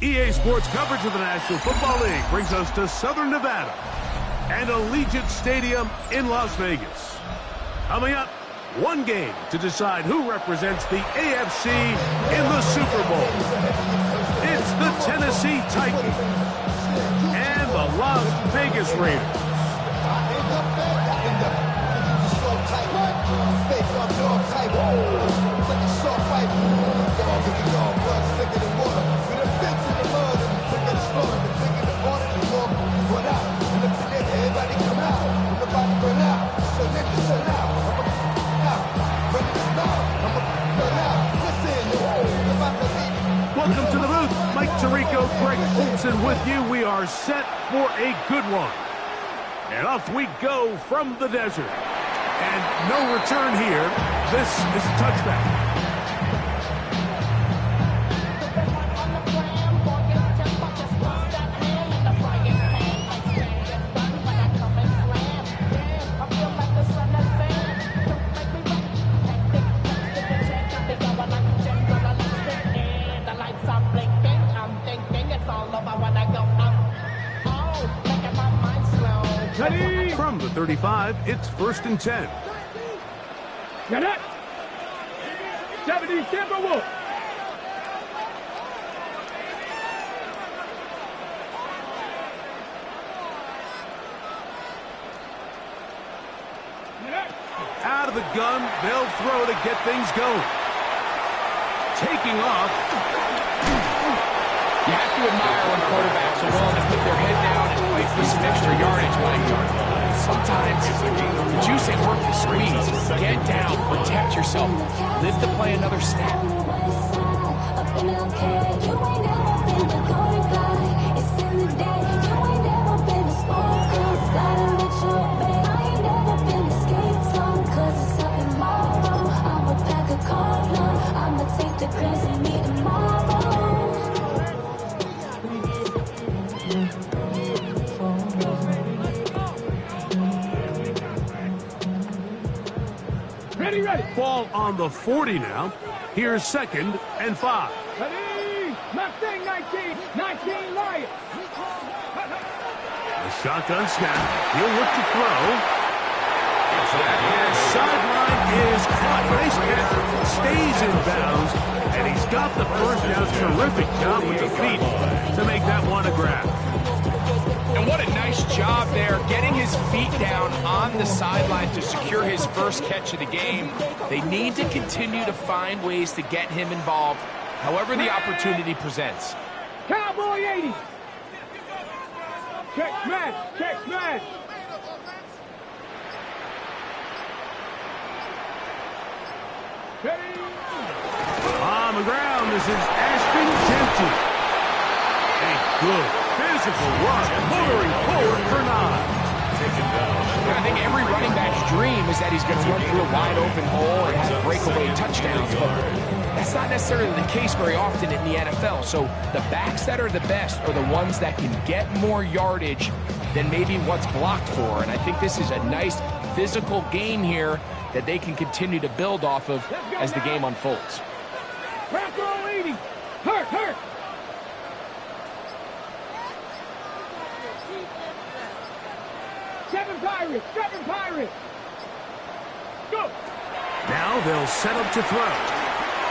EA Sports coverage of the National Football League brings us to Southern Nevada and Allegiant Stadium in Las Vegas. Coming up, one game to decide who represents the AFC in the Super Bowl. It's the Tennessee Titans and the Las Vegas Raiders. Welcome to the booth. Mike Tirico, Greg Olson with you. We are set for a good one. And off we go from the desert. And no return here. This is a touchback. From the 35, it's 1st and 10. Got it. 70 Timberwolves. Out of the gun, they'll throw to get things going. Taking off. You have to admire when quarterbacks are willing to put their head down and fight for some extra yardage, Mike. Sometimes the juice ain't worth the squeeze. Get down, protect yourself, live to play another snap. Ball on the 40 now. Here's 2nd and 5. Ready? Mustang 19. 19 Lions. A shotgun snap. He'll look to throw. His sideline is caught. Nice catch. Stays in bounds. And he's got the first down. Terrific job with the feet to make that one a grab. And what a nice job there, getting his feet down on the sideline to secure his first catch of the game. They need to continue to find ways to get him involved, however the opportunity presents. Cowboy 80. Check smash. Check smash. Ready? On the ground, this is Ashton Genty. A good physical run, motoring forward for 9. I think every running back's dream is that he's going to run through a wide open hole and have breakaway touchdowns, but that's not necessarily the case very often in the NFL. So the backs that are the best are the ones that can get more yardage than maybe what's blocked for. And I think this is a nice physical game here that they can continue to build off of as the game unfolds. Crack roll 80. Hurt, hurt. Seven Pirates. Go. Now they'll set up to throw.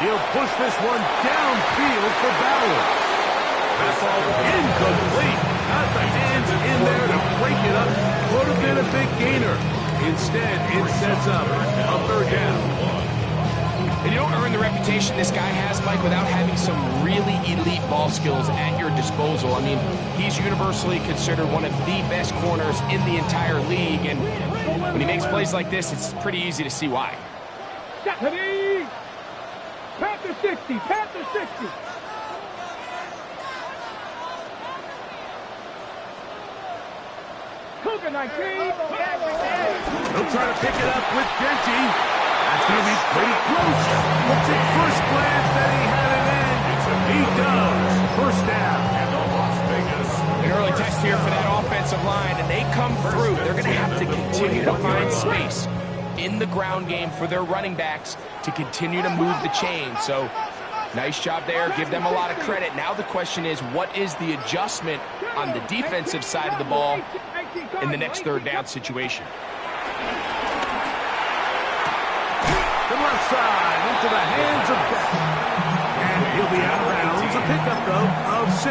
He'll push this one downfield for Bowers. That ball incomplete. Got the hands in there to break it up. Could have been a big gainer. Instead, it sets up a 3rd down. And you don't earn the reputation this guy has, Mike, without having some really elite ball skills at your disposal. I mean, he's universally considered one of the best corners in the entire league, and when he makes plays like this, it's pretty easy to see why. Ready? Panther 60. Panther 60. Cougar 19. He'll try to pick it up with Genty. That's going to be pretty close. Looks at first glance that he had it in. He does. First down. An early test here for that offensive line, and they come through. They're going to have to continue to find space in the ground game for their running backs to continue to move the chain. So Nice job there. Give them a lot of credit. Now the question is, what is the adjustment on the defensive side of the ball in the next third down situation? The left side into the hands of Beck. And he'll be out of bounds. A pickup, though, of 6.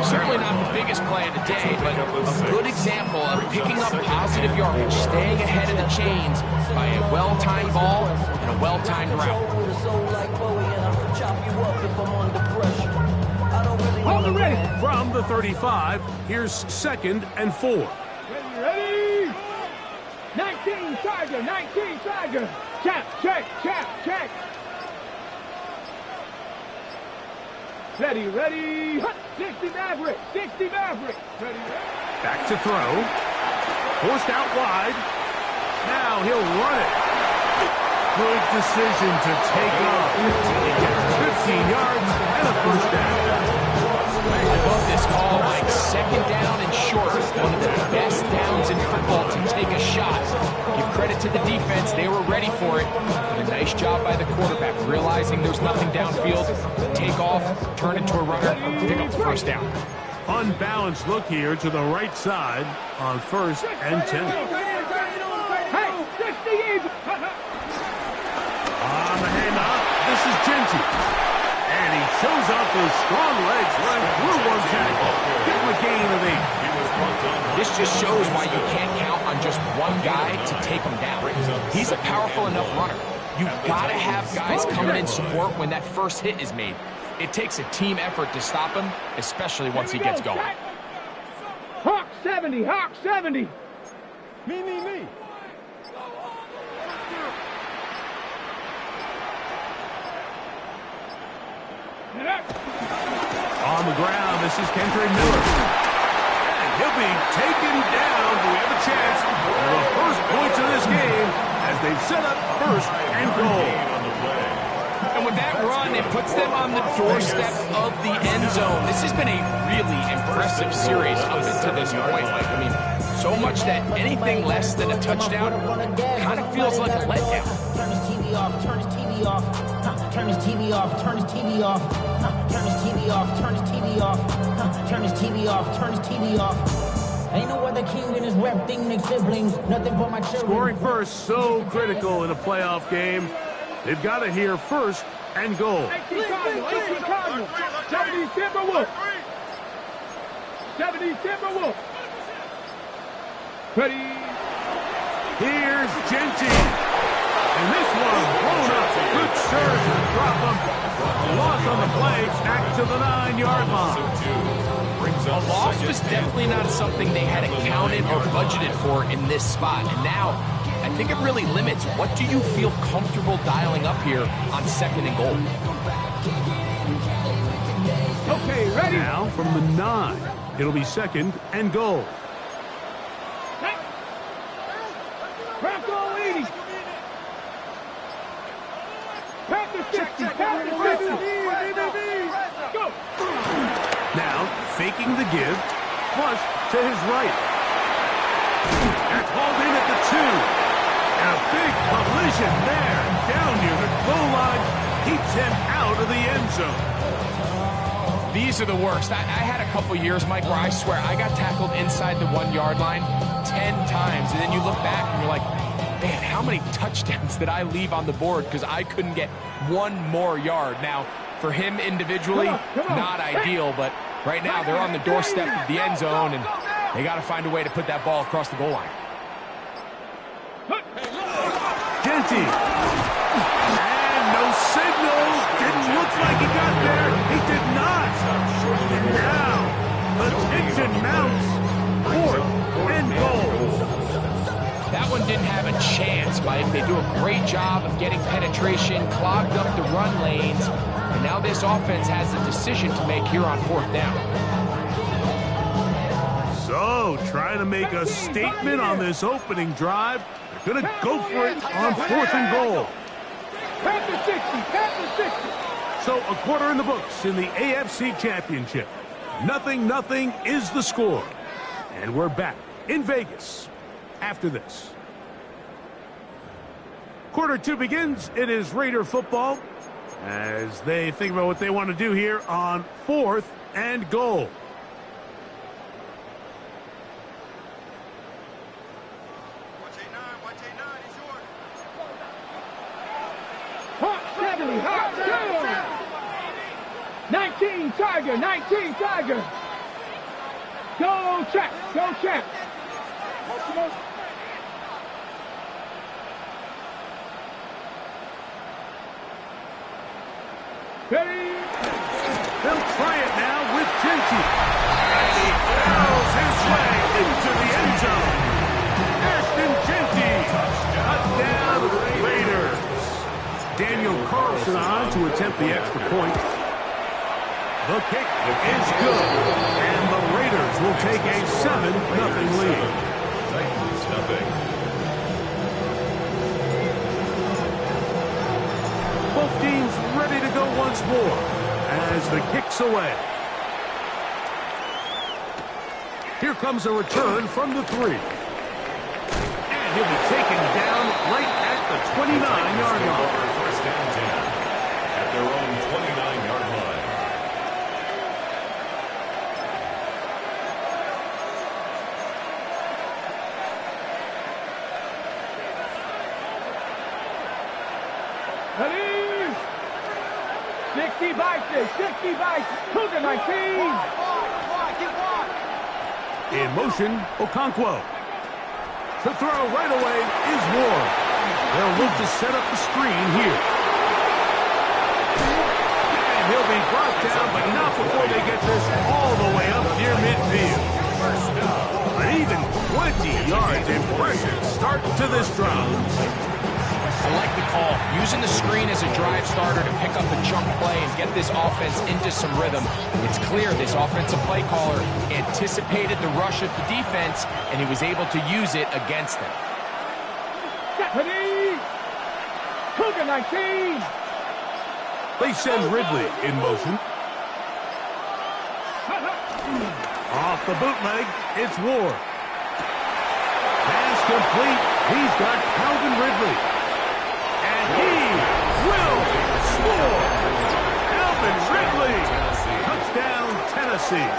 Certainly not the biggest play of the day, but a good example of picking up positive yardage, staying ahead of the chains by a well-timed ball and a well-timed route. Hold it ready. From the 35, here's 2nd and 4. Ready? 19 Tiger, 19 Tiger. Check. Ready. 60 Maverick. Ready. Back to throw. Forced out wide. Now he'll run it. Good decision to take off. He gets 15 yards and a first down. I love this call, Mike. 2nd down and short. One of the best downs in football to take a shot. Give credit to the defense. They were ready for it. And a nice job by the quarterback, realizing there's nothing downfield. Take off, turn it to a runner, pick up the first down. Unbalanced look here to the right side on 1st and 10. Hey, 60 On the handoff, this is Genty. And he shows off those strong legs running through one tackle. Give him a gain of 8. This just shows why you can't count on just one guy to take him down. He's a powerful enough runner. You've got to have guys coming in support when that first hit is made. It takes a team effort to stop him, especially once he gets going. Hawk 70. Me. On the ground, this is Kendrick Miller. And he'll be taken down. Do we have a chance for the first points of this game as they've set up 1st and goal. And with that run, it puts them on the doorstep of the end zone. This has been a really impressive series up until this point. Like, I mean, so much that anything less than a touchdown kind of feels like a letdown. Turn his TV off, turn his TV off. Turn his TV off, turn his TV off. Turn his TV off, turn his TV off. Turn his TV off, turn his TV off. Ain't no other king than his rep thing, make siblings. Nothing but my children. Scoring first, so critical in a playoff game. They've got to hear 1st and goal. 18 Cardinals. 70 Timberwolves. 70 Timberwolves. Ready. Here's Genty. And this one blown up. Good surge to drop him. A loss on the play, back to the 9-yard line. A loss was definitely not something they had accounted or budgeted for in this spot. And now, I think it really limits what do you feel comfortable dialing up here on 2nd and goal. Okay, ready. Now from the 9, it'll be 2nd and goal. Bronco 80. Panther 60. Panther 60. Go. Now faking the give, flush to his right. And called in at the 2. And a big collision there, down near the goal line, keeps him out of the end zone. These are the worst. I had a couple years, Mike, where I swear I got tackled inside the 1-yard line 10 times. And then you look back and you're like, man, how many touchdowns did I leave on the board because I couldn't get one more yard? Now, for him individually, not ideal, but right now they're on the doorstep of the end zone, and they got to find a way to put that ball across the goal line. Genty. And no signal. Didn't look like he got there. He did not. And now, the tension mounts. 4th and goal. That one didn't have a chance, Mike. They do a great job of getting penetration, clogged up the run lanes, and now this offense has a decision to make here on 4th down. So, trying to make a statement on this opening drive. They're going to go for it on 4th and goal. Panther 60. Panther 60. So, a quarter in the books in the AFC Championship. 0-0 is the score. And we're back in Vegas after this. Quarter 2 begins. It is Raider football. as they think about what they want to do here on 4th and goal. Hot 70, hot 19 Tiger, 19 Tiger. Go check, go check. Ready? They'll try it now with Genti. And he barrels his way into the end zone. Ashton Genti. Touchdown, Raiders. Daniel Carlson on to attempt the extra point. The kick is good. And the Raiders will take a 7-0 lead. Titans nothing. Both teams ready to go once more as the kick's away. Here comes a return from the 3. And he'll be taken down right at the 29-yard line. First and 10 at their own 29-yard line. Ready? 60 bites, 60 bites. Cougar 19. In motion, Okonkwo. To throw right away is Ward. They'll look to set up the screen here. And he'll be brought down, but not before they get this all the way up near midfield. An even 20 yards. Impressive start to this drive. I like the call. Using the screen as a drive starter to pick up a chunk play and get this offense into some rhythm. It's clear this offensive play caller anticipated the rush of the defense, and he was able to use it against them. Ready? Cougar 19. They send Ridley in motion. Off the bootleg, it's Ward. Pass complete. He's got Calvin Ridley. And he will score. Calvin Ridley. Touchdown, Tennessee.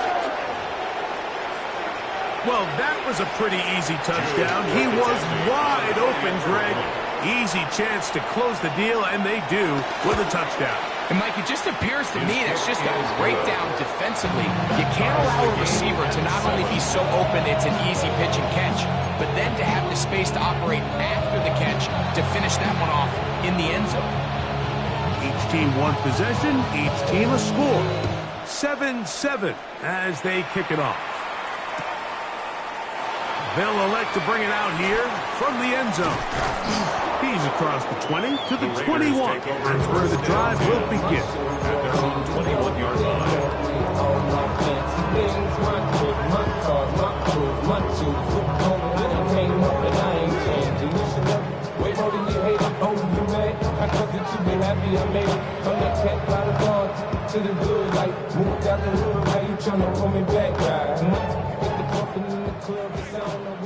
Well, that was a pretty easy touchdown. He was wide open, Greg. Easy chance to close the deal, and they do with a touchdown. And, Mike, it just appears to me that's just a breakdown defensively. You can't allow a receiver to not only be so open it's an easy pitch and catch, but then to have the space to operate after the catch to finish that one off in the end zone. Each team one possession, each team a score. 7-7 as they kick it off. They'll elect to bring it out here from the end zone. He's across the 20 to the 21. That's where the drive will begin. At their own 21-yard line. To the good, like moved out the hood, how you tryna pull me back, guys? With the company in the club, the sound of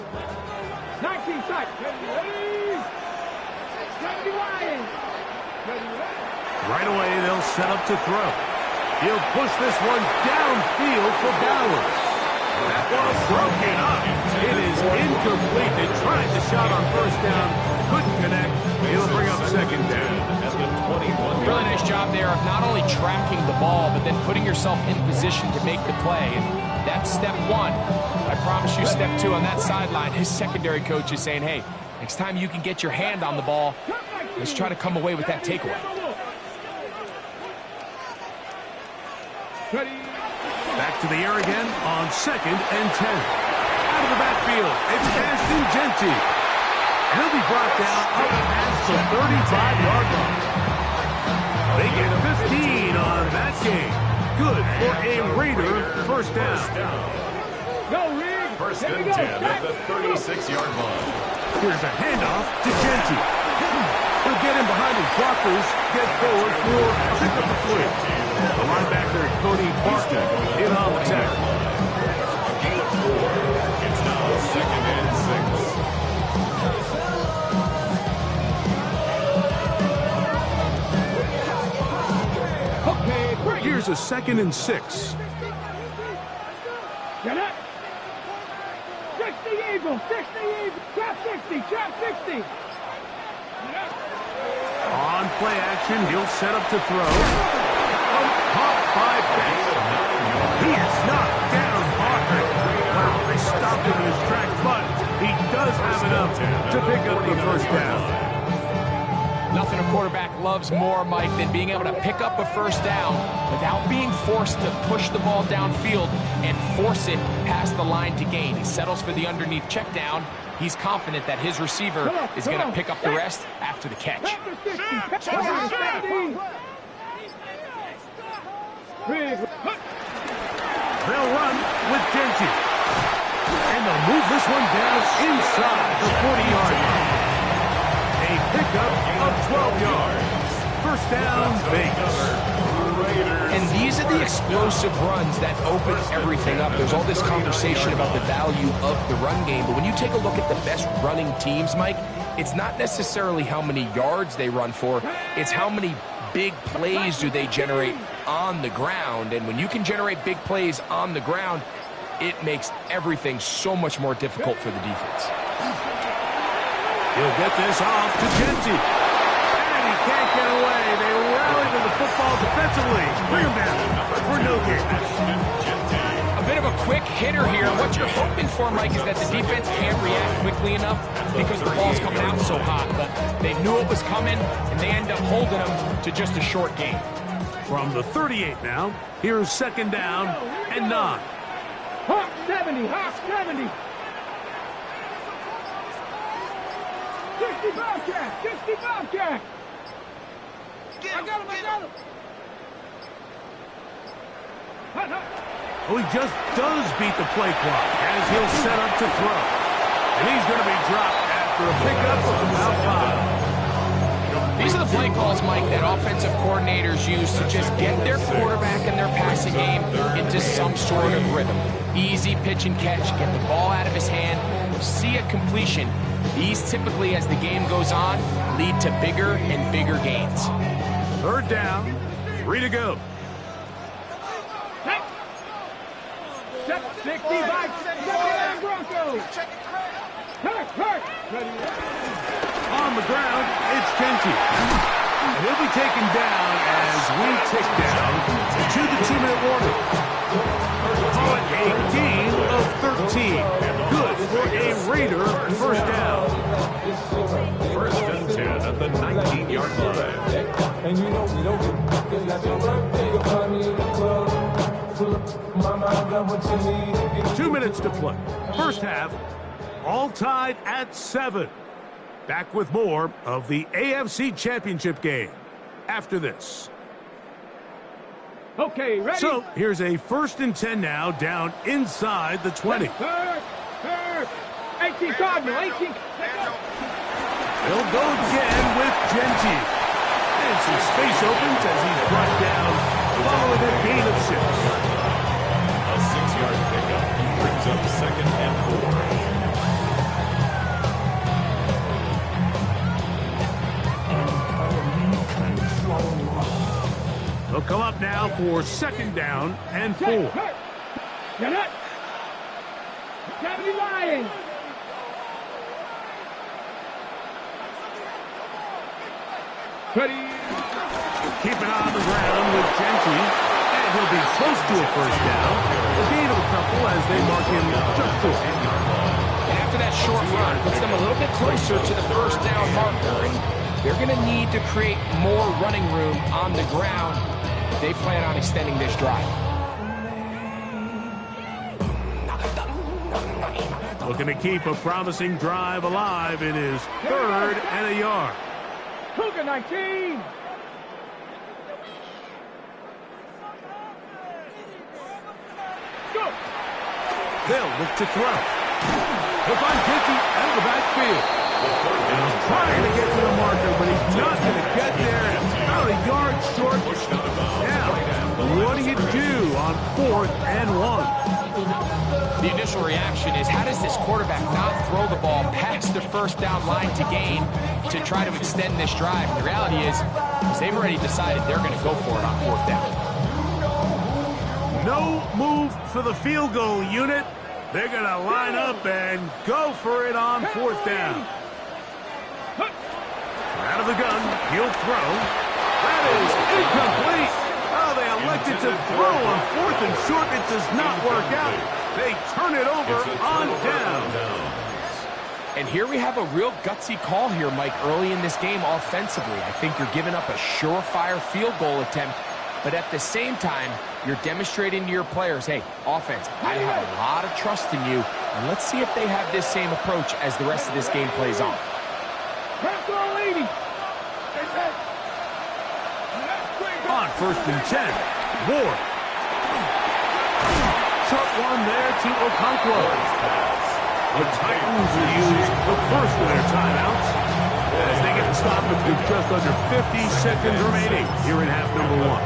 19 sight. Ready? 70 Lions. Right away, they'll set up to throw. He'll push this one downfield for Bowers. That ball broken up. It is incomplete. They tried the shot on first down. Couldn't connect. He'll bring up second down. At the 21-yard line. Really nice job there of not only tracking the ball, but then putting yourself in position to make the play. And that's step one. I promise you step two on that sideline. His secondary coach is saying, hey, next time you can get your hand on the ball, let's try to come away with that takeaway. Ready? Back to the air again on 2nd and 10. Out of the backfield, it's Ashton Genti. And he'll be brought down up past the 35-yard line. They get 15 on that game. Good for a Raider first down. Go, Rig. First There and we go. 10 at the 36-yard line. Here's a handoff to Genti. He'll get in behind his blockers, get forward for a pick up the flee. The linebacker, Cody Barton, in on the tackle. It's now 2nd and 6. Here's a 2nd and 6. Get it. 60 Eagles, 60 Eagles. Trap 60, trap 60. On play action, he'll set up to throw. Caught by Beck. He is knocked down hard. Wow, they stopped him in his tracks, but he does have enough to pick up the first down. Nothing a quarterback loves more, Mike, than being able to pick up a first down without being forced to push the ball downfield and force it past the line to gain. He settles for the underneath check down. He's confident that his receiver is going to pick up the rest after the catch. They'll run with Genty. And they'll move this one down inside the 40-yard line. A pickup of 12 yards. First down, Vegas. And these are the explosive runs that open everything up. There's all this conversation about the value of the run game, but when you take a look at the best running teams, Mike, it's not necessarily how many yards they run for, it's how many big plays do they generate on the ground. And when you can generate big plays on the ground, it makes everything so much more difficult for the defense. He'll get this off to Genty. And he can't get away. They rally to the football defensively. Bring him down for no gain. A bit of a quick hitter here. What you're hoping for, Mike, is that the defense can't react quickly enough because the ball's coming out so hot. But they knew it was coming, and they end up holding them to just a short gain. From the 38 now, here's 2nd down and 9. Hawk 70, Hawk 70. 60 Bobcat, 60 Bobcat. I got him. Hut, hut. Well, he just does beat the play clock as he'll set up to throw. And he's going to be dropped after a pickup of about 5. These are the play calls, Mike, that offensive coordinators use to just get their quarterback and their passing game into some sort of rhythm. Easy pitch and catch, get the ball out of his hand, see a completion. These typically, as the game goes on, lead to bigger and bigger gains. 3rd down, 3 to go. 65, 79 Broncos. Hurt. On the ground, it's Genty. And he'll be taken down as we tick down to the 2-minute warning. Call it a gain of 13. Good for a Raider first down. 1st and 10 at the 19-yard line. And you know we don't get like a birthday. You'll find me in the club. Full of my mind, got what you need. 2 minutes to play. First half, all tied at 7. Back with more of the AFC Championship game after this. Okay, ready? So here's a 1st and 10 now, down inside the 20. Hurt. 18 Cardinal, 18. He'll go again with Genty. And some space opens as he's brought down following a gain of 6. A 6-yard pickup brings up 2nd and 4. They'll come up now for 2nd down and 4. Get it. 70 Lions. Ready. Keep it on the ground with Genty. And he'll be close to a first down. A gain of a couple as they mark him just short. And after that short run, puts them a little bit closer to the first down marker. And they're going to need to create more running room on the ground if they plan on extending this drive. Looking to keep a promising drive alive in his 3rd and a yard. Cougar 19. Go. They'll look to throw. He'll find Genty out of the backfield. And he's trying to get to the marker, but he's not going to get there. About a yard short. Now, what do you do on 4th and 1? The initial reaction is, how does this quarterback not throw the ball past the first down line to gain to try to extend this drive? And the reality is they've already decided they're going to go for it on 4th down. No move for the field goal unit. They're going to line up and go for it on fourth down. Out of the gun, he'll throw. That is incomplete. Oh, they elected to throw on fourth and short. It does not work out. They turn it over on down. And here we have a real gutsy call here, Mike, early in this game offensively. I think you're giving up a surefire field goal attempt, but at the same time, you're demonstrating to your players, hey, offense, I have a lot of trust in you, and let's see if they have this same approach as the rest of this game plays on. On first and 10, Ward. Short one there to Okonkwo. The Titans will use the first of their timeouts as they get the stop with just under 50 seconds remaining here in half number one.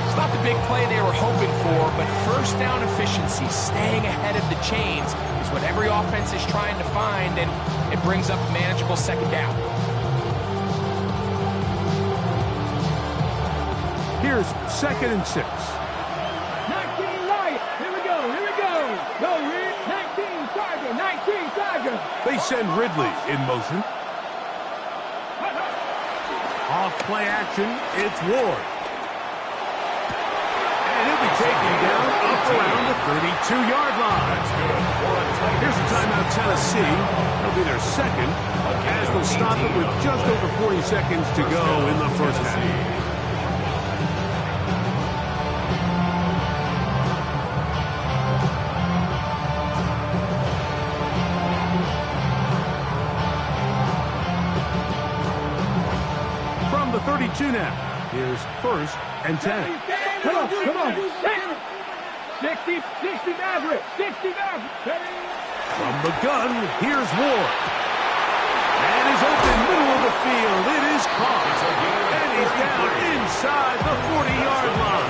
It's not the big play they were hoping for, but first down efficiency, staying ahead of the chains, is what every offense is trying to find, and it brings up a manageable second down. Here's second and 6. 19 Lions. Here we go. Go, Red. 19 Tiger. They send Ridley in motion. Off play action, it's Ward. And he'll be taken down up around the 32-yard line. Here's a timeout, Tennessee. It'll be their second, as they'll stop it with just over 40 seconds to go in the first half. From the 32 now, here's first and 10. Come on. 60 Maverick. From the gun, here's Ward. And he's open middle of the field. It is caught. And he's down inside the 40-yard line.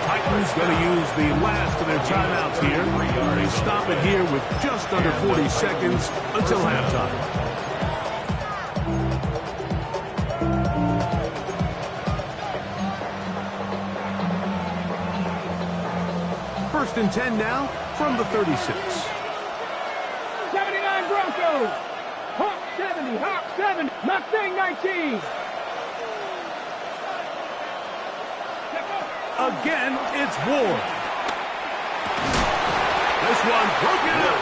Titans going to use the last of their timeouts here. They stop it here with just under 40 seconds until halftime. First and 10 now from the 36. 79 Broncos. Hawk 7. Mustang 19. Again, it's Ward. This one broken up.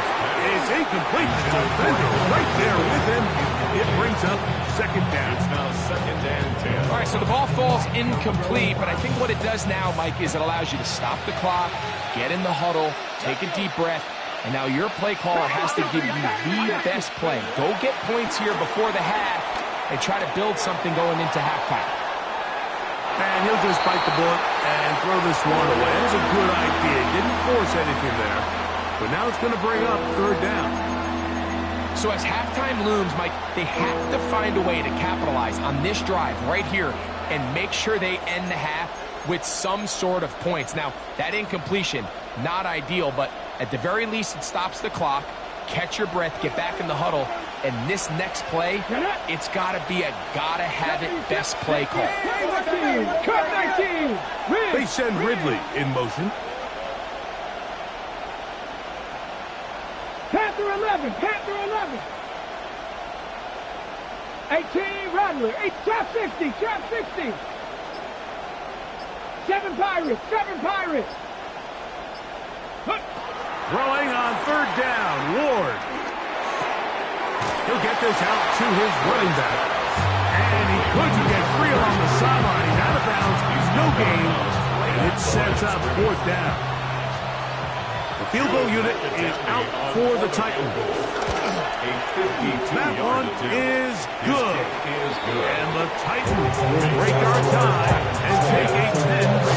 It's incomplete. The defender right there with him. It brings up second down. It's now second and 10. All right, so the ball falls incomplete, but I think what it does now, Mike, is it allows you to stop the clock, get in the huddle, take a deep breath, and now your play caller has to give you the best play. Go get points here before the half and try to build something going into halftime. And he'll just bite the bullet and throw this one away. That's a good idea. He didn't force anything there, but now it's going to bring up third down. So as halftime looms, Mike, they have to find a way to capitalize on this drive right here and make sure they end the half with some sort of points. Now, that incompletion, not ideal, but at the very least, it stops the clock. Catch your breath, get back in the huddle, and this next play, it's got to be a gotta-have-it best play call. Cut 19. They send Ridley in motion. Panther 11. 18 Rattler. Trap 60. 7 Pirates. Throwing on third down, Ward. He'll get this out to his running back. And he couldn't get free along the sideline. He's out of bounds. He's no gain. And it sets up fourth down. The field goal unit is out for the Titans. That one is good. And the Titans will break our tie and take a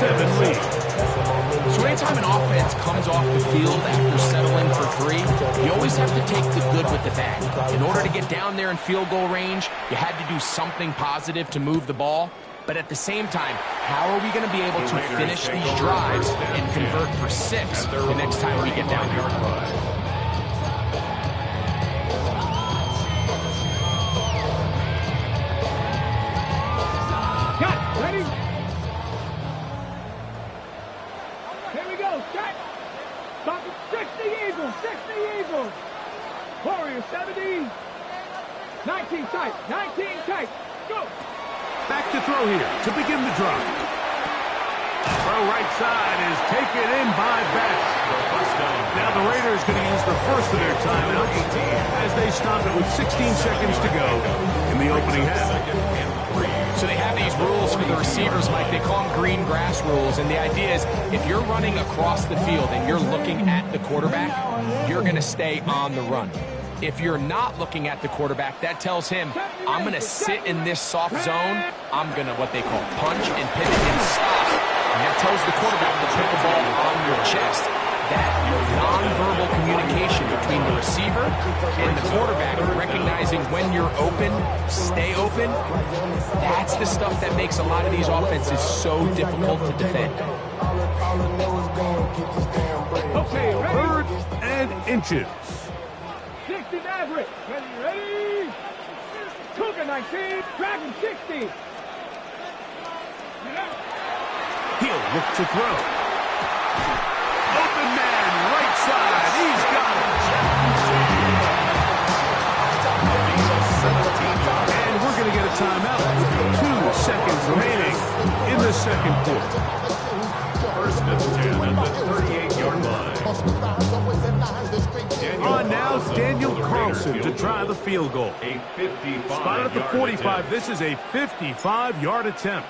10-7 lead. So anytime an offense comes off the field after settling for 3, you always have to take the good with the bad. In order to get down there in field goal range, you had to do something positive to move the ball. But at the same time, how are we going to be able to finish these drives and convert for 6 the next time we get down there? Eagles, 60 Eagles. Warriors, 70. 19 tight, 19 tight. Go. Back to throw here to begin the drive. Throw right side is taken in by Beck. Now the Raiders going to use the first of their timeouts as they stop it with 16 seconds to go in the opening half. So they have these rules for the receivers, Mike. They call them green grass rules. And the idea is if you're running across the field and you're looking at the quarterback, you're going to stay on the run. If you're not looking at the quarterback, that tells him, I'm going to sit in this soft zone. I'm going to, what they call, punch and pivot and stop. And that tells the quarterback to put the ball on your chest. That nonverbal communication between the receiver and the quarterback, recognizing when you're open, stay open, that's the stuff that makes a lot of these offenses so difficult to defend. Okay, ready? Third and inches. 60 Maverick. Ready? Cougar 19, Dragon 60. He'll look to throw. Open man, right side. He's got it. And we're going to get a timeout with 2 seconds remaining in the second quarter. First and 10 at the 38-yard line. On now, Daniel Carlson to try the field goal. A 55. Spotted at the 45. This is a 55-yard attempt.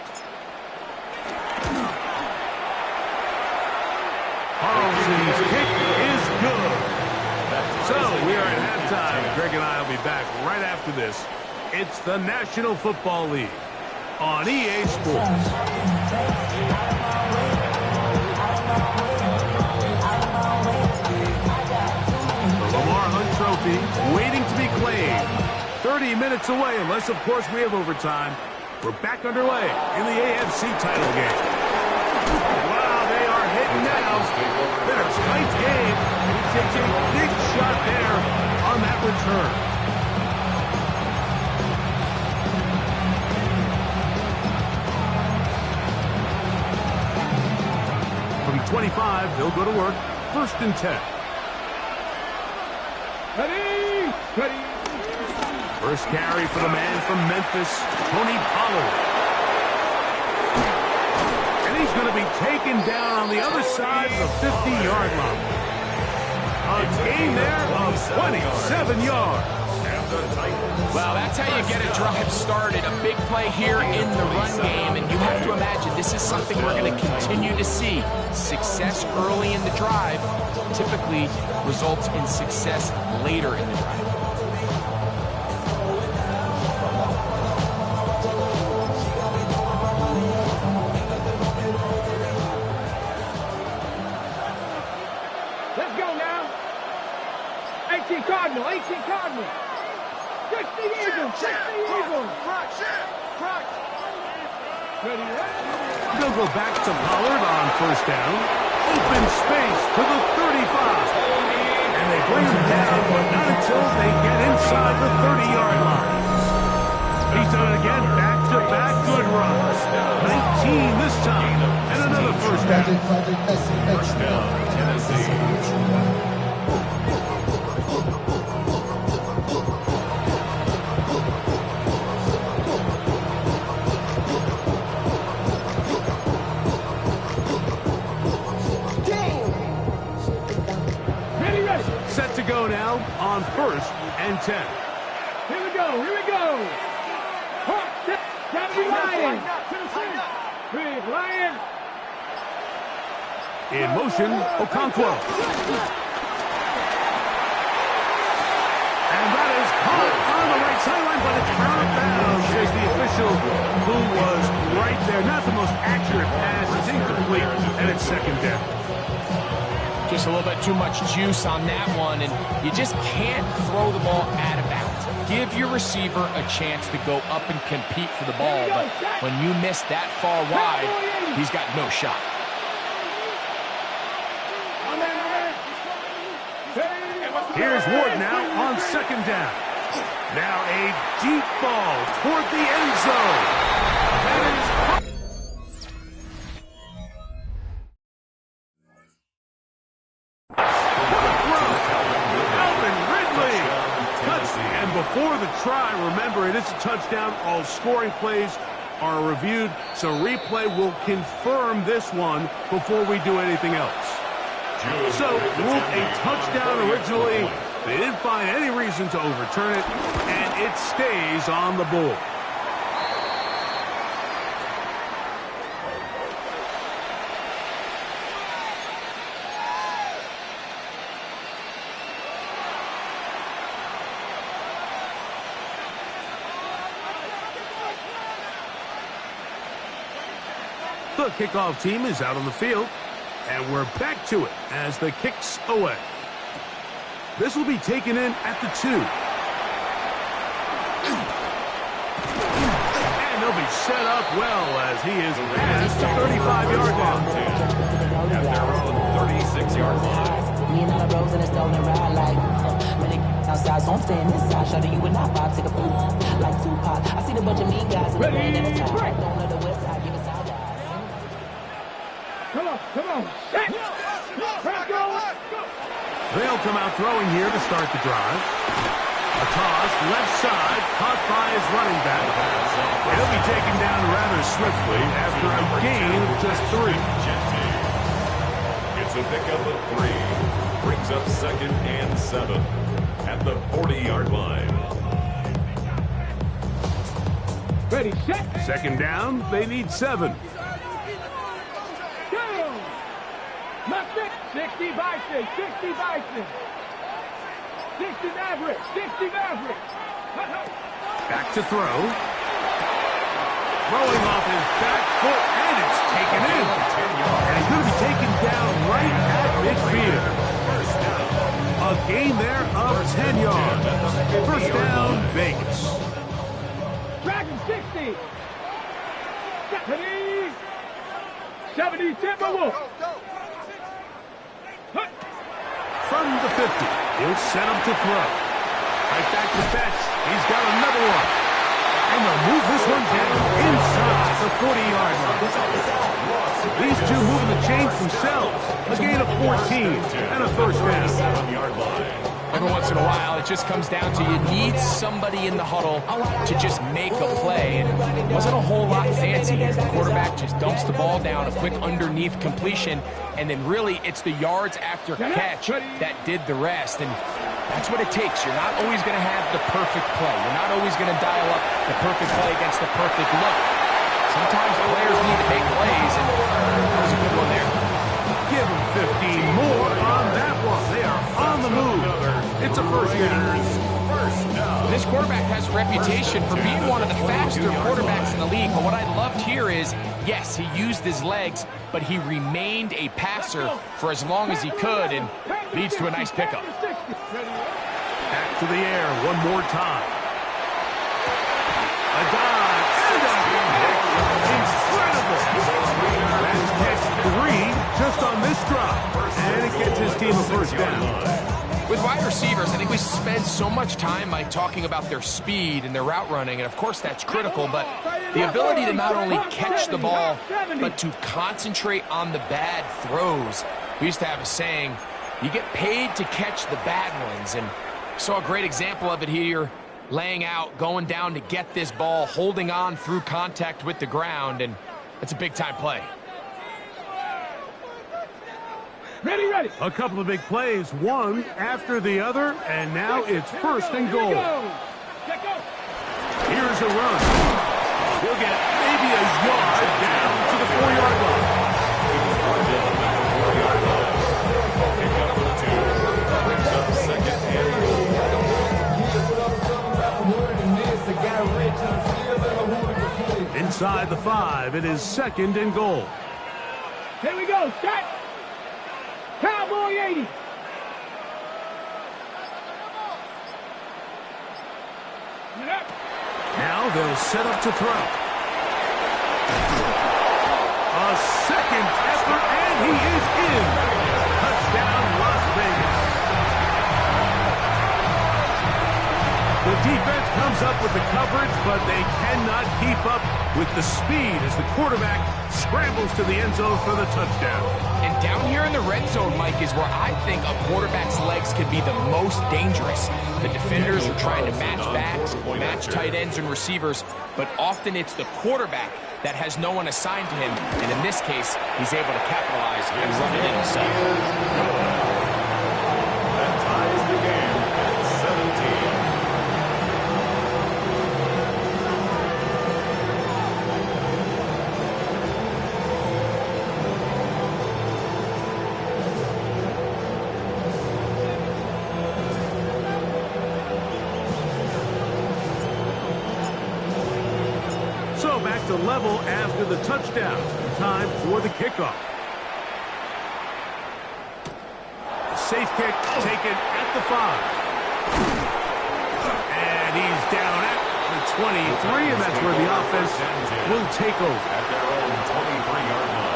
Carlson's kick is good. So we are at halftime. Greg and I will be back right after this. It's the National Football League on EA Sports. The Lamar Hunt Trophy waiting to be claimed. 30 minutes away, unless, of course, we have overtime. We're back underway in the AFC title game. Wow, they are hitting now. Been a tight game. He takes a big shot there on that return. From 25, they'll go to work. First and 10. Ready? Ready? First carry for the man from Memphis, Tony Pollard. And he's going to be taken down on the other side of the 50-yard line. A gain there of 27 yards. Well, that's how you get a drive started. A big play here in the run game, and you have to imagine this is something we're going to continue to see. Success early in the drive typically results in success later in the drive. Let's go now. 18 Cardinal, 18 Cardinal. 60 Eagles, 60 Eagles. Ready, ready? They'll go back to Pollard on first down. Open space to the 35. And they bring him down, but not until they get inside the 30-yard line. He's done it again, back-to-back good runs. 19 this time, and another first down. First down, Tennessee. Set to go now on first and 10. Here we go, here we go. Gotta be Lion. Big Lion. In motion, Okonkwo. And that is caught on the right sideline, but it's out of bounds, says the official, who was right there. Not the most accurate pass. It's incomplete, and it's second down. Just a little bit too much juice on that one, and you just can't throw the ball out of bounds. Give your receiver a chance to go up and compete for the ball, but when you miss that far wide, he's got no shot. Here's Ward now on second down. Now a deep ball toward the end zone. That is before the try, remember, it is a touchdown. All scoring plays are reviewed, so replay will confirm this one before we do anything else. So, ruled a touchdown originally. They didn't find any reason to overturn it, and it stays on the board. The kickoff team is out on the field, and we're back to it as the kick's away. This will be taken in at the 2. And they'll be set up well as he is past the 35-yard line. At their own 36-yard line. Me and all the bros in the stolen ride like when they outside, so I'm staying inside. Show you and I vibe, take a poop like Tupac. I see the bunch of mean guys in the rain in the time. Don't know the west side, give us all that. Come on. Set. They'll come out throwing here to start the drive. A toss, left side, caught by his running back. He'll be taken down rather swiftly after a gain of just 3. It's a pickup of 3. Brings up 2nd and 7 at the 40-yard line. Ready, set. Second down, they need 7. Left it. 60 Bison. 60 Bison. 60 Maverick. 60 Maverick. Back to throw. Throwing off his back foot, and it's taken in. And he's going to be taken down right at midfield. A gain there of 10 yards. First down, Vegas. Dragon 60. 70 Timberwolf. From the 50, he'll set him to throw. Right back to Betts. He's got another one. And they'll move this one down inside the 40-yard line. These two moving the chains themselves. A gain of 14 and a first down. Every once in a while, it just comes down to you need somebody in the huddle to just make a play. And it wasn't a whole lot fancy here. The quarterback just dumps the ball down, a quick underneath completion, and then really it's the yards after catch that did the rest. And that's what it takes. You're not always going to have the perfect play. You're not always going to dial up the perfect play against the perfect look. Sometimes players need to make plays, and that was a good one there. Give him 15 more on that one. They are on the move. It's a first down. This quarterback has a reputation for being one of the faster quarterbacks in the league, but what I loved here is, yes, he used his legs, but he remained a passer for as long as he could, and leads to a nice pickup. Back to the air one more time. A dive and a incredible. That's catch 3 just on this drive, and it gets his team a first down. With wide receivers, I think we spend so much time talking about their speed and their route running, and of course that's critical, but the ability to not only catch the ball, but to concentrate on the bad throws. We used to have a saying, you get paid to catch the bad ones, and we saw a great example of it here, laying out, going down to get this ball, holding on through contact with the ground, and it's a big-time play. Ready. A couple of big plays, one after the other, and now it's first and goal. Here's a run. He'll get maybe a yard down to the 4-yard line. Inside the 5, it is second and goal. Here we go, set. Cowboy 80. Now they'll set up to throw. A second effort, and he is in. Touchdown, Las Vegas. The defense comes up with the coverage, but they cannot keep up with the speed as the quarterback scrambles to the end zone for the touchdown. And down here in the red zone, Mike, is where I think a quarterback's legs could be the most dangerous. The defenders are trying to match backs, match tight ends and receivers, but often it's the quarterback that has no one assigned to him, and in this case, he's able to capitalize and run it in himself. That ties the game at 17. So back to level after the touchdown. Time for the kickoff. Safe kick taken at the 5. And he's down at the 23, and that's where the offense will take over. At their own 23-yard line.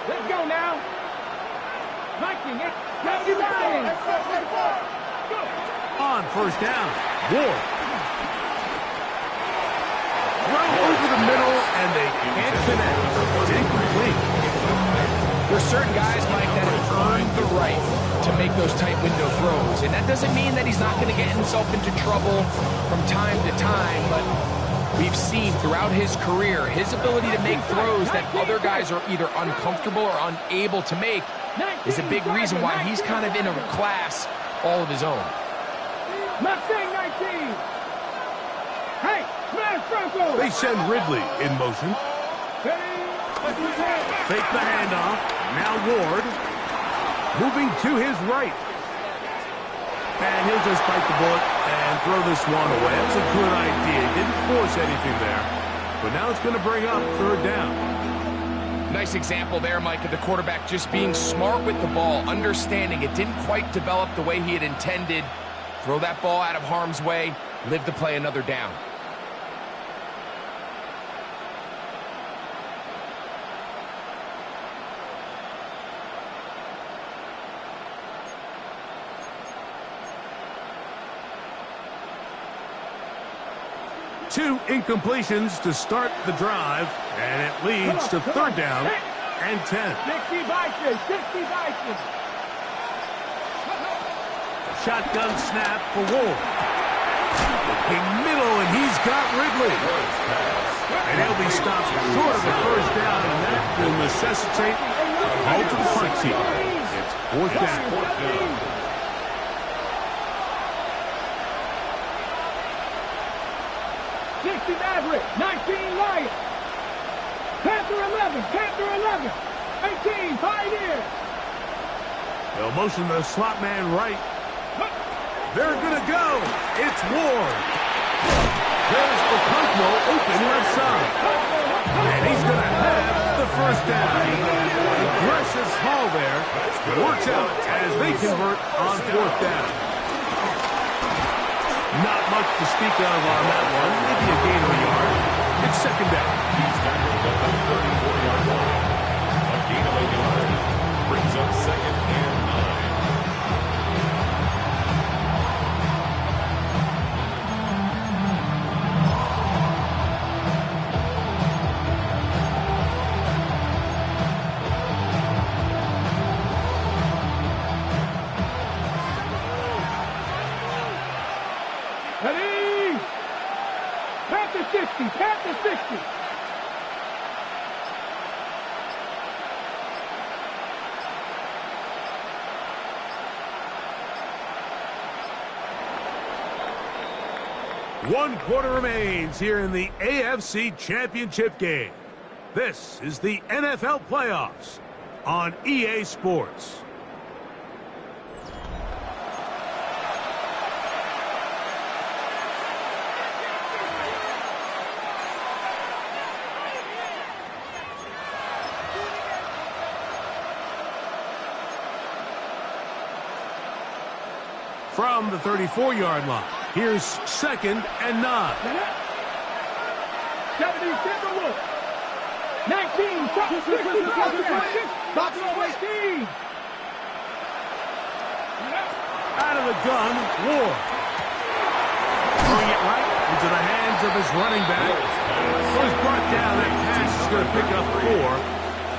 Let's go now. 19, 79. On first down, Ward. Throw over the middle, and they can't connect. Incomplete. There's certain guys, Mike, that have earned the right to make those tight window throws. And that doesn't mean that he's not going to get himself into trouble from time to time, but we've seen throughout his career his ability to make throws that other guys are either uncomfortable or unable to make is a big reason why he's kind of in a class all of his own. Mustang 19. Hey, smash Franco. They send Ridley in motion. Fake the handoff. Now Ward. Moving to his right. And he'll just bite the bullet and throw this one away. That's a good idea. He didn't force anything there. But now it's going to bring up third down. Nice example there, Mike, of the quarterback just being smart with the ball, understanding it didn't quite develop the way he had intended. Throw that ball out of harm's way, live to play another down. Two incompletions to start the drive, and it leads to third down and 10. 60 Vikings, 60 Vikings. Shotgun snap for Ward. Looking middle, and he's got Ridley. And he'll be stopped short of the first down, and that will necessitate a call to the punt team. It's fourth down. 60 Maverick, 19 Lions. Panther 11, Panther 11. 18 Pioneer. They'll motion the slot man right. They're going to go. It's Ward. There's Okonkwo open left side. And he's going to have the first down. Aggressive haul there. Works out as they convert on fourth down. Not much to speak of on that one. Maybe a gain of a yard. It's second down. He's tackled at the 34-yard line. A gain of a yard brings up second and 9. Ready? Panther 60, Panther 60. One quarter remains here in the AFC Championship game. This is the NFL playoffs on EA Sports. From the 34-yard line, here's 2nd and 9. 70, Timberwolves. 19, Buffalo 18. Out of the gun, Ward. Throwing it right into the hands of his running back. So he's brought down. That pass is going to pick up 4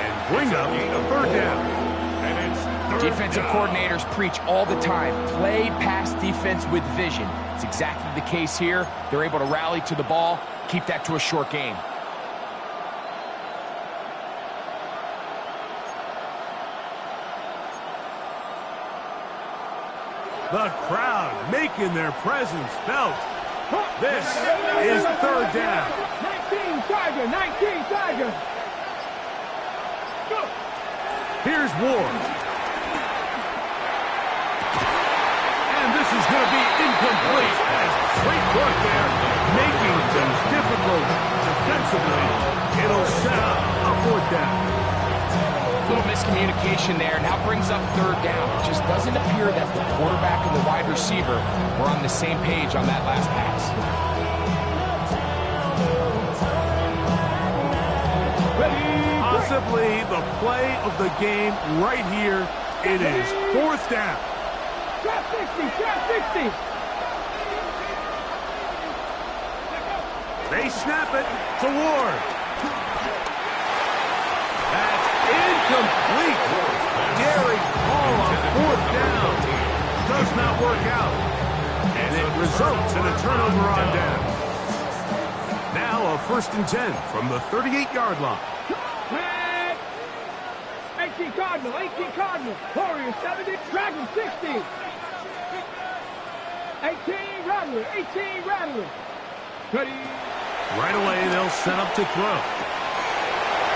and bring up a 3rd down. And it's 3rd Defensive down. coordinators preach all the time, play pass defense with vision. It's exactly the case here. They're able to rally to the ball, keep that to a short game. The crowd making their presence felt. This is 3rd down. 19 Tiger, 19 Tiger. Go. Here's Ward. And this is going to be incomplete. Great work there, making things difficult defensively. It'll set up a 4th down. Little miscommunication there. Now brings up 3rd down. It just doesn't appear that the quarterback and the wide receiver were on the same page on that last pass. Possibly the play of the game right here. It is 4th down. Trap 60, trap 60. They snap it to Ward. That's incomplete. Daring ball on 4th down. Does not work out. And it results in a turnover on down. Now a 1st and 10 from the 38-yard line. 18 Cardinal, 18 Cardinal. Warriors 70, Dragon 60. 18 Rattler, 18 Rattler. Ready. Right away, they'll set up to throw.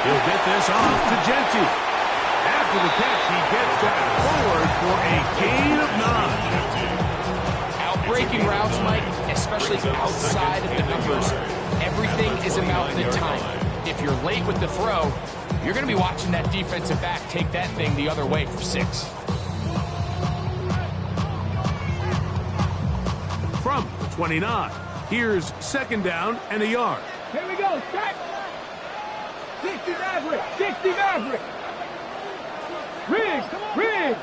He'll get this off to Genty. After the catch, he gets that forward for a gain of 9. Out-breaking routes, Mike, especially outside of the numbers. Everything is about the time. If you're late with the throw, you're going to be watching that defensive back take that thing the other way for 6. From the 29, here's 2nd down and a yard. Here we go, set. 60 Maverick, 60 Maverick. Riggs, Riggs.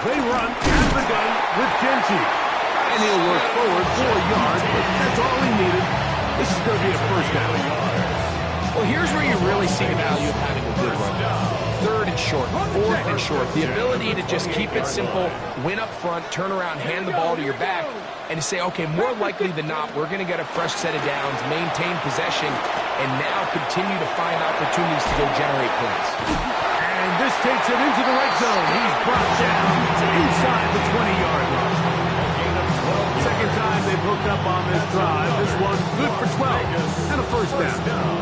They run at the gun with Genty. And he'll work forward for a yard, but that's all he needed. This is going to be a 1st down. Well, here's where you really see the value of having a good run. 3rd and short, 4th and short. The ability to just keep it simple, win up front, turn around, hand the ball to your back, and to say, okay, more likely than not, we're going to get a fresh set of downs, maintain possession, and now continue to find opportunities to go generate points. And this takes him into the red zone. He's brought down inside the 20-yard line. 2nd time they've hooked up on this drive. This one good for 12 and a 1st down.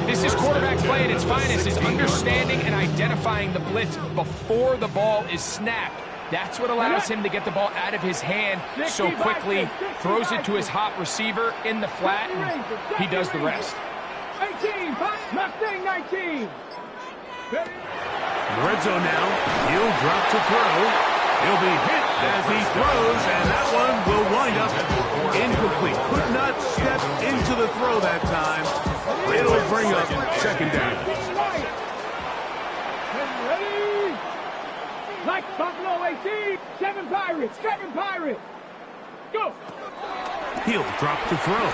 This is quarterback play at its finest, is understanding and identifying the blitz before the ball is snapped. That's what allows him to get the ball out of his hand so quickly, throws it to his hot receiver in the flat, and he does the rest. 18, Mustang 19. Red zone now. He'll drop to throw. He'll be hit as he throws, and that one will wind up incomplete. Could not step into the throw that time. It'll bring up 2nd down. Ready? Like Buffalo 18, 7 Pirates, 7 Pirates. Go. He'll drop to throw.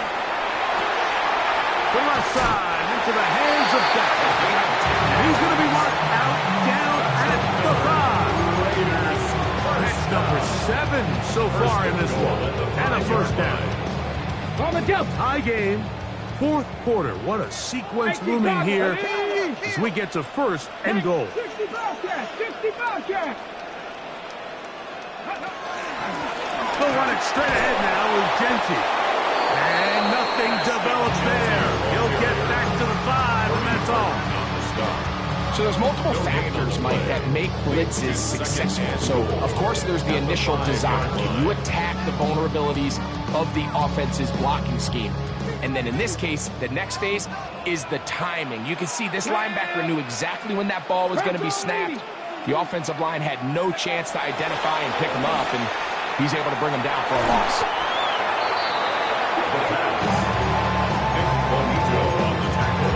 The left side into the hands of Beck. And he's going to be marked out down at the 5. That's number 7 so far in this one. And a 1st down. On the jump. Tie game, 4th quarter. What a sequence looming here as we get to 1st and goal. 60 Bobcat, 60 Bobcat. They'll run it straight ahead now with Genty. And nothing develops there. He'll get back to the 5, and that's all. So there's multiple factors, Mike, that make blitzes successful. So, of course, there's the initial design. Can you attack the vulnerabilities of the offense's blocking scheme? And then in this case, the next phase is the timing. You can see this linebacker knew exactly when that ball was going to be snapped. The offensive line had no chance to identify and pick him up, and he's able to bring him down for a loss. On the tackle.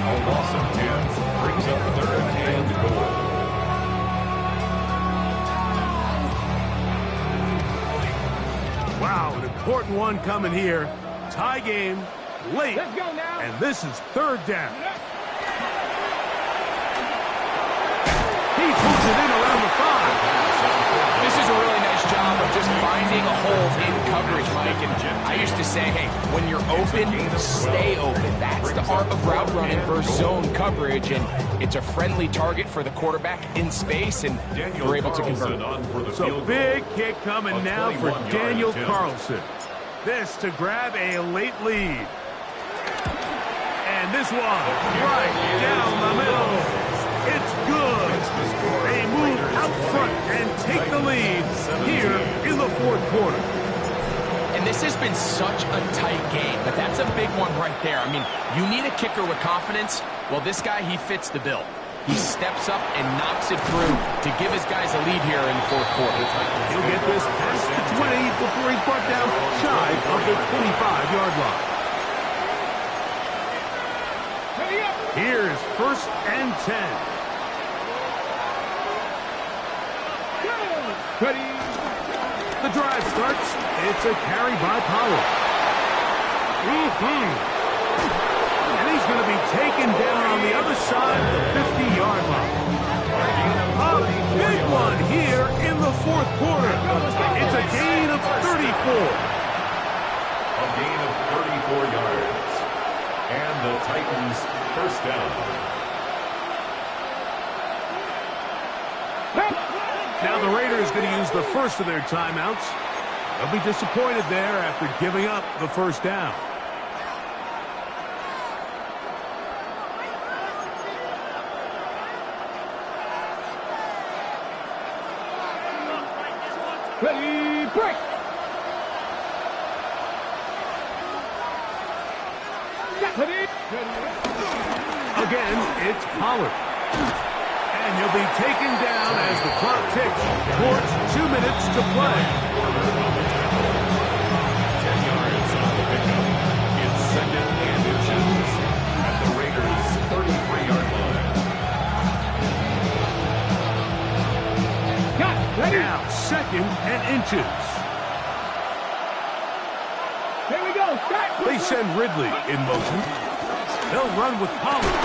A loss of 10 brings up 3rd and goal. Wow, an important one coming here. Tie game, late, Let's go now. and this is 3rd down. He puts it in around the 5. This is a really nice job of just finding a hole in coverage, Mike. And I used to say, hey, when you're open, stay open. That's the art of route running versus zone coverage, and it's a friendly target for the quarterback in space, and we're able to convert. So big kick coming now for Daniel Carlson. This to grab a late lead. And this one right down the middle. It's good. They move out front and take the lead here in the 4th quarter. And this has been such a tight game, but that's a big one right there. I mean, you need a kicker with confidence. Well, this guy, he fits the bill. He steps up and knocks it through to give his guys a lead here in the 4th quarter. He'll get this past the 20 before he's brought down shy of the 25-yard line. Here's 1st and 10. Ready. The drive starts. It's a carry by Pollard. And he's going to be taken down on the other side of the 50-yard line. A big one here in the 4th quarter. It's a gain of 34. A gain of 34 yards. And the Titans 1st down. Now the Raiders going to use the first of their timeouts. They'll be disappointed there after giving up the 1st down. Ready, break. Ready. Again, it's Pollard. And he'll be taken down as the clock ticks towards 2 minutes to play. 10 yards on the pickup. It's 2nd and inches at the Raiders' 33-yard line. Got it. Ready. Now 2nd and inches. Here we go. Start. They send Ridley in motion. They'll run with Pollard.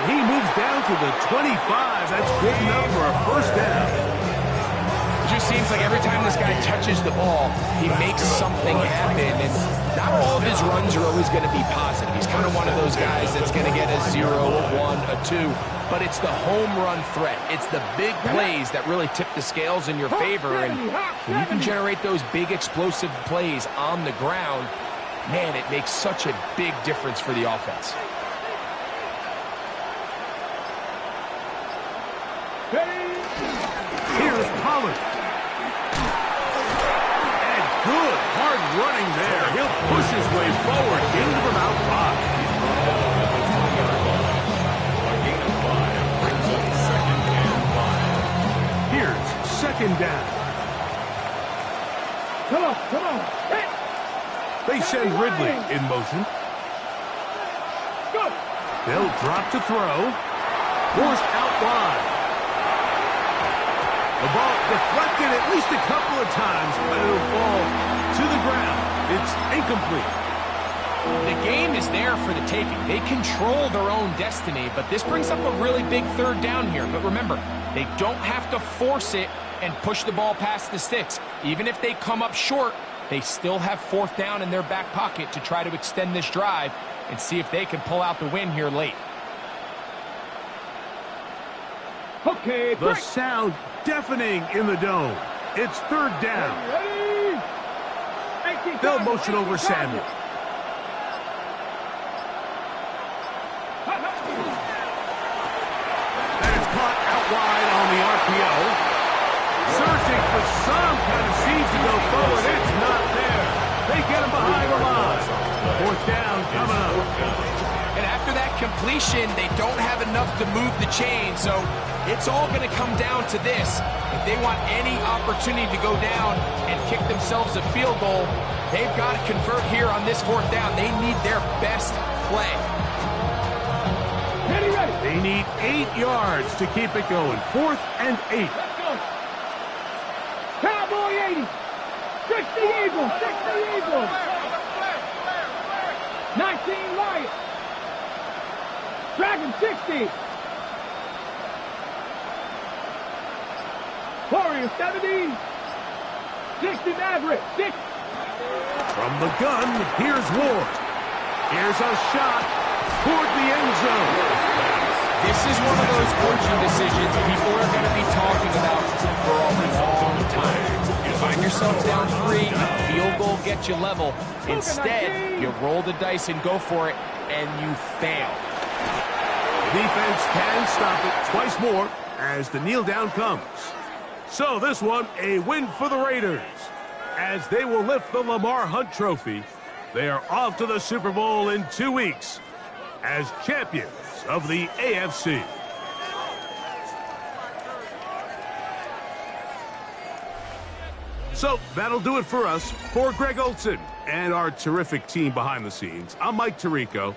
He moves down to the 25. That's good enough for a 1st down. It just seems like every time this guy touches the ball, he makes something happen. And not all of his runs are always going to be positive. He's kind of one of those guys that's going to get a 0, a 1, a 2. But it's the home run threat. It's the big plays that really tip the scales in your favor. And when you can generate those big explosive plays on the ground, man, it makes such a big difference for the offense. Here's Pollard. And good, hard running there. He'll push his way forward into about 5. A gain of 5 brings up 2nd and 5. Here's 2nd down. Come on, come on. Hit. They send Ridley in motion. Go. They'll drop to throw. Forced out wide. The ball deflected at least a couple of times, but it'll fall to the ground. It's incomplete. The game is there for the taking. They control their own destiny, but this brings up a really big 3rd down here. But remember, they don't have to force it and push the ball past the sticks. Even if they come up short, they still have 4th down in their back pocket to try to extend this drive and see if they can pull out the win here late. Okay, The sound deafening in the dome. It's 3rd down. Ready. They'll motion over Samuel. And it's caught out wide on the RPO. Searching for some kind of seed to go forward. It's not there. completion. They don't have enough to move the chain, so it's all going to come down to this. If they want any opportunity to go down and kick themselves a field goal, they've got to convert here on this 4th down. They need their best play. Ready, ready. They need 8 yards to keep it going. 4th and 8. Let's go. Cowboy 80. 60 Eagles. 60 Eagles. 19 Lions. Dragon 60. Warrior 70. 60 Maverick. 6. From the gun, here's Ward. Here's a shot toward the end zone. This is one of those coaching decisions people are going to be talking about for a long time. You find yourself down 3, a field goal gets you level. Instead, you roll the dice and go for it, and you fail. The defense can stop it twice more as the kneel down comes. So this one, a win for the Raiders, as they will lift the Lamar Hunt Trophy. They are off to the Super Bowl in 2 weeks as champions of the AFC. So that'll do it for us. For Greg Olson and our terrific team behind the scenes, I'm Mike Tirico.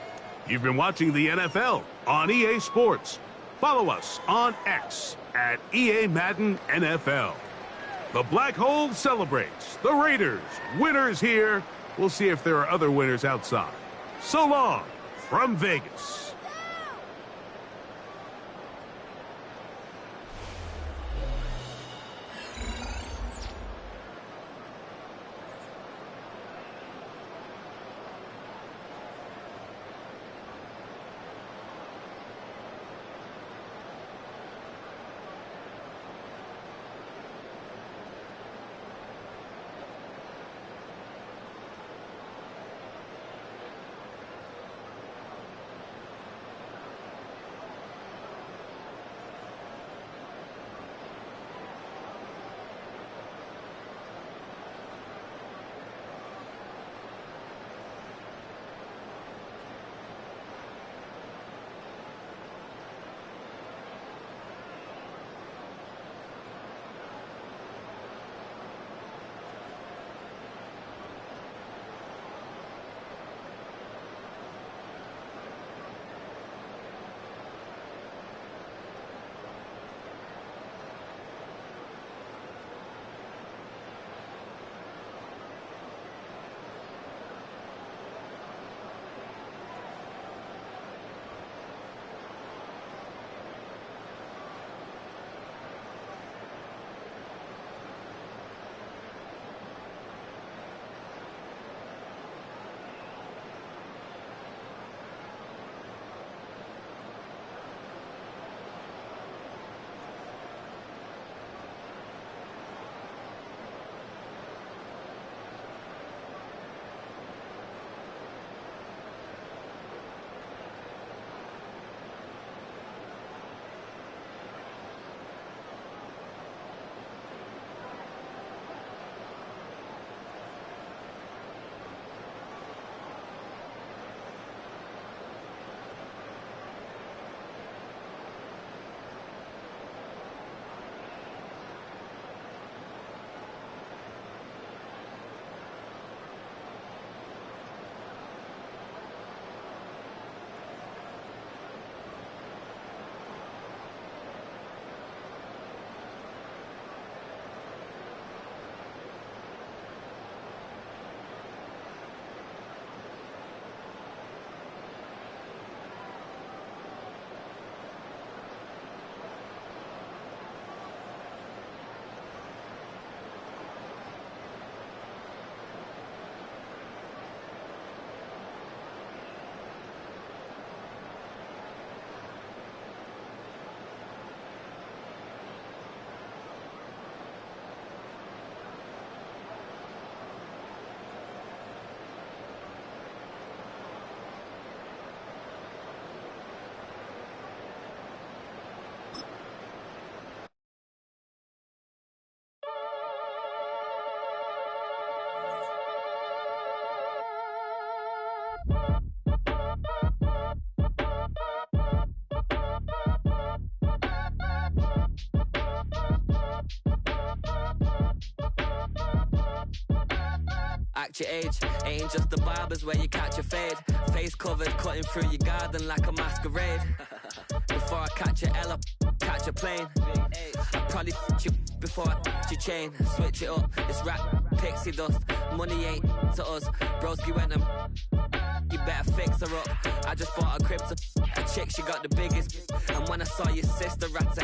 You've been watching the NFL on EA Sports. Follow us on X at EA Madden NFL. The Black Hole celebrates. The Raiders, winners here. We'll see if there are other winners outside. So long from Vegas. match your age. Ain't just the barbers where you catch a fade. Face covered, cutting through your garden like a masquerade. Before I catch a L up, catch a plane. I probably you before I your chain. Switch it up, it's rap, pixie dust. Money ain't to us. Broski went and you better fix her up. I just bought a crib to a chick, she got the biggest. And when I saw your sister rat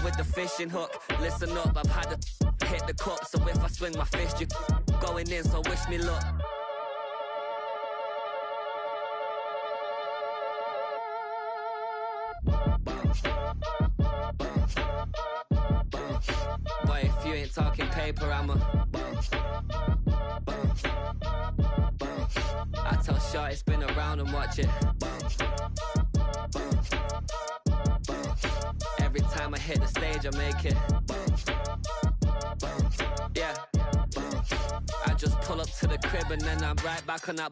with the fishing hook, listen up, I've had to hit the cup. So if I swing my fist, you going in, so wish me luck. Boy, if you ain't talking paper, I'm a I tell Shorty spin around and watch it. Every time I hit the stage, I make it. Yeah. I just pull up to the crib and then I'm right back on that.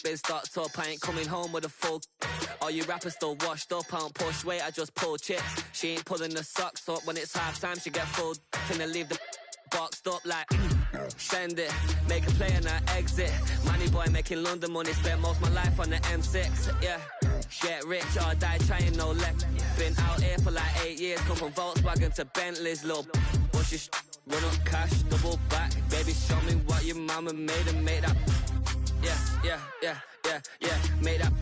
Been stocked up, I ain't coming home with a full. All you rappers still washed up, I don't push weight, I just pull chips. She ain't pulling the socks up, when it's half time she get full. Finna leave the boxed up like send it, make a play and I exit. Money boy making London money, spent most of my life on the M6. Yeah, get rich or die trying, no left. Been out here for like 8 years, come from Volkswagen to Bentley's, little bushy run up cash, double back. Baby, show me what your mama made and made up. Yeah, made up.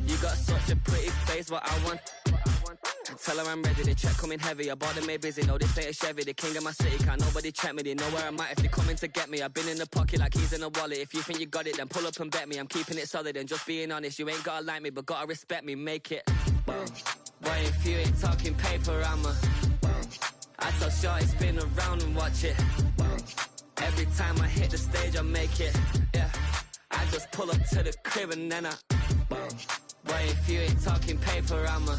You got such a pretty face, what I want. Tell her I'm ready, the check coming heavy. I bought them made busy, no this ain't a Chevy. The king of my city, can't nobody check me. They know where I'm at if they coming to get me. I've been in the pocket like keys in a wallet. If you think you got it, then pull up and bet me. I'm keeping it solid and just being honest. You ain't gotta like me, but gotta respect me, make it. Boy, if you ain't talking paper, I'm a I tell Shorty spin around and watch it. Every time I hit the stage, I make it. Yeah, I just pull up to the crib and then I Boy, if you ain't talking paper, I'm a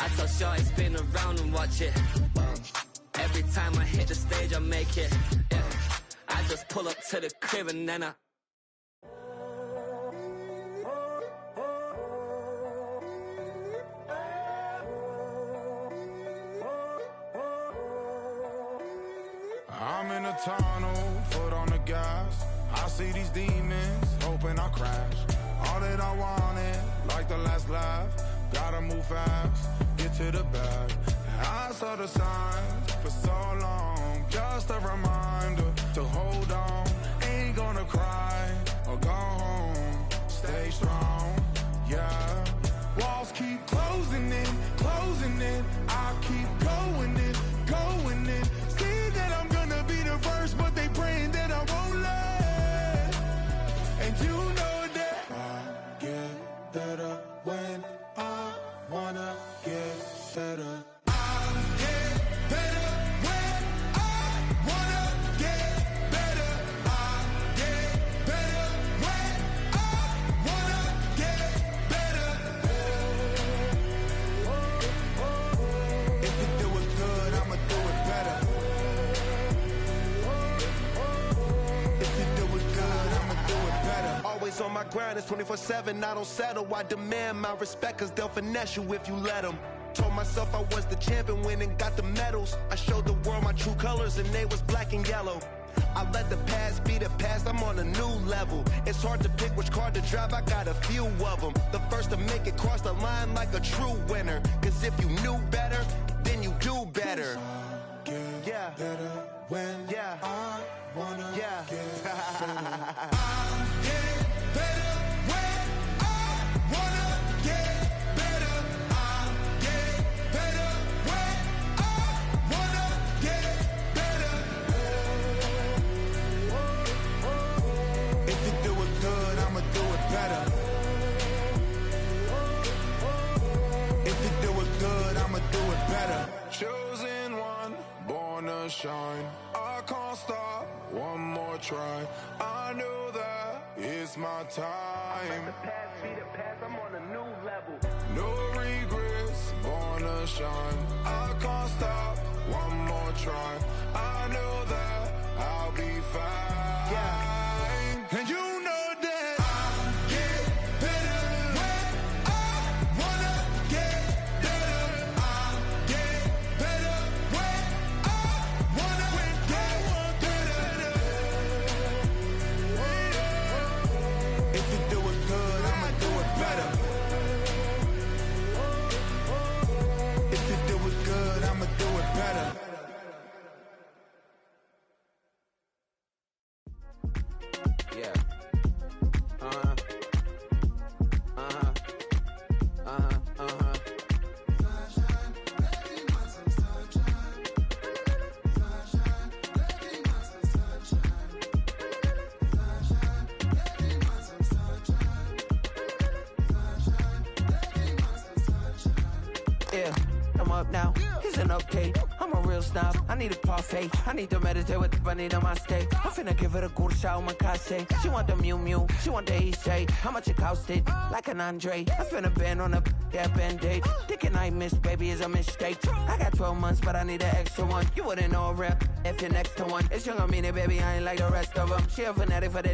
I tell Shorty spin around and watch it. Every time I hit the stage, I make it. Yeah, I just pull up to the crib and then I I'm in a tunnel, foot on the gas. I see these demons, hoping I crash. All that I wanted, like the last laugh. Gotta move fast, get to the bag. And I saw the signs for so long. Just a reminder to hold on. Ain't gonna cry or go home. Stay strong, yeah. Walls keep closing in, closing in. I keep going in, going in. See that I'm gonna be the first, but they praying that I won't let. And you know that I get better when I wanna get better. On my grind, it's 24/7, I don't settle. I demand my respect, cause they'll finesse you if you let them. Told myself I was the champion, went and got the medals. I showed the world my true colors and they was black and yellow. I let the past be the past, I'm on a new level. It's hard to pick which car to drive, I got a few of them. The first to make it cross the line like a true winner. Cause if you knew better, then you do better. Yeah, better when I wanna get better. Chosen one, born to shine. I can't stop, one more try. I know that it's my time. Let the past be the past, I'm on a new level. No regrets, born to shine. I can't stop, one more try. I know that I'll be fine. Yeah. And you know that I get better when I wanna get better. I get better when I wanna get better. Yeah, I'm up now, he's an update. I'm a real snob, I need a parfait. I need to meditate with the bunny on my steak. I'm finna give it a good shot with my case. She want the Mew Mew, she want the EJ. How much it costed? Like an Andre. I spent a band on a that band-aid. Thinking I missed, baby, is a mistake. I got 12 months, but I need an extra one. You wouldn't know a rep if you're next to one. It's young, I mean it, baby, I ain't like the rest of them. She a fanatic for that